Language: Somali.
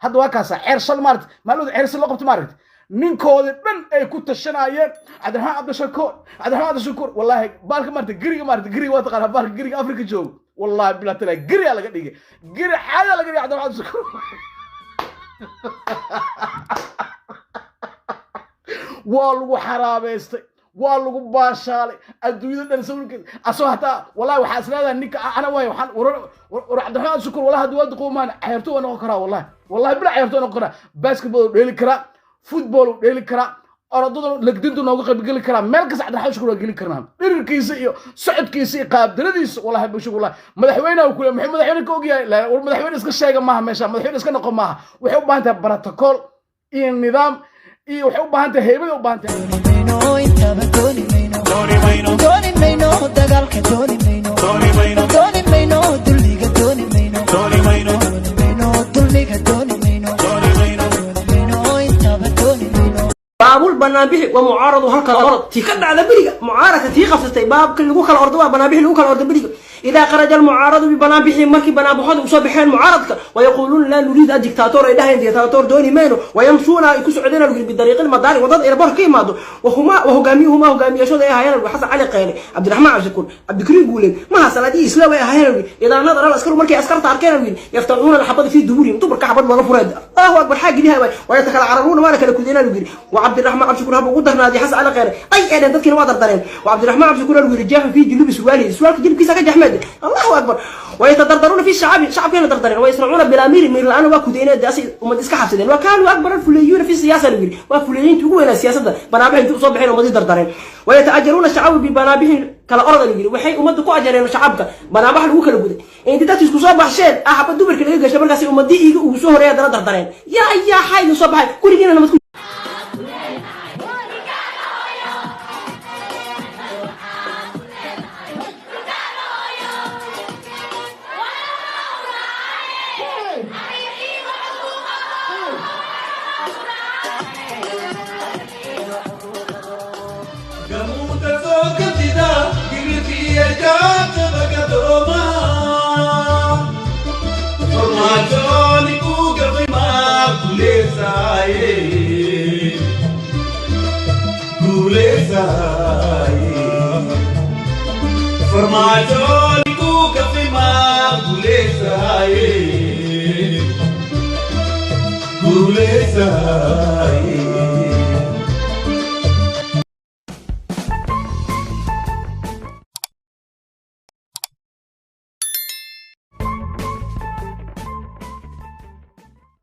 hadda waa kaasa ceersal maaragta maalooda ceersal loo qabto maaragta ninkoodii dhan ay ku tashanayeen cabdiraxmaan cabdishakuur wallaahi baalka maaragta geriga waa taqaanaa baalka geriga afrika joogo wallaahi bilaa talaa geriyaa laga dhigay geri xaadaa laga dhigay cabdiraxmaan cabdishakuur waa lagu xaraabeystay waa lagu baashaalay adduunyada dhan sawirkeeda asoo hataa wallaahi waxaa isleedahay ninka ana waayo waxaan cabdiraxmaan cabdishakuur wallaahi haddii waa duqoomaan ceerto waa noqon karaa wallaahi bila ceerto waa noqon karaa basketball uu dheeli karaa football uu dheeli karaa orodada lagdintu nooga qayb geli karaa meel kasta cabdiraxmaan cabdishakuur waa geli karnaa dhirirkiisa iyo socodkiisa iyo qaabdaradiisa wallaahi bashir wallaahi madaxweynaha kule maxay madaxweyne ka ogyahay war madaxweyne iska sheega maaha meesha madaxweyne iska noqon maaha waxay u baahan tahay protocol iyo nidaam iyo waxay u baahan tahay heybada u baahan tahay baabul banaanbixi waa mucaaradu halka orod tii ka dhacda beriga mucaaradka tii qabsatay baabka lagu kala ordo waa banaanbixi lagu kala ordo beriga إذا خرج المعارض ببنابحه مركب بنابحه وصبحين معارضك ويقولون لا نريد الدكتاتور إله الدكتاتور دوني مينو ويمشون يكسوا عدنا بالطريق المداري وضد إلى بر كيمادو وهما هجامي يشود إيه هيا وحسن علي قيني عبد الرحمن عبد الشكور عبد الكريم يقولين ما سلادي إسلام إيه هيا إذا نظر العسكر مركي عسكر تعركين يفتحون الحبض في الدبوري وتبر كحبض ما فرد الله أكبر حاجة ليها ويتكلم ما لك لكودينا يقول وعبد الرحمن عبد الشكور هبو قدر نادي حسن على قيني أي أنا تذكر ما درين وعبد الرحمن عبد الشكور يقول الجاه في جلوب سوالي جلب كيسة أحمد الله أكبر ويتدردرون في الشعب كانوا دردرين ويصنعون بالأمير من الآن وكودينا داسي وما إسكا حفصدين وكانوا أكبر الفليون في السياسة الويل وفليين تقول إلى السياسة بنابهم تقصوا بحين وما دردرين ويتأجرون الشعب ببنابهم كالأرض الويل وحي أمدكوا أجرين الشعب بنابح الوكل الوكل أنت تاتي صباح حسين أحب الدبر كده يجي شباب كاسي أمدي يجوا وسهر يا دردرين يا حي صباح كل جينا لما تكون Formaggio cuca prima gulesai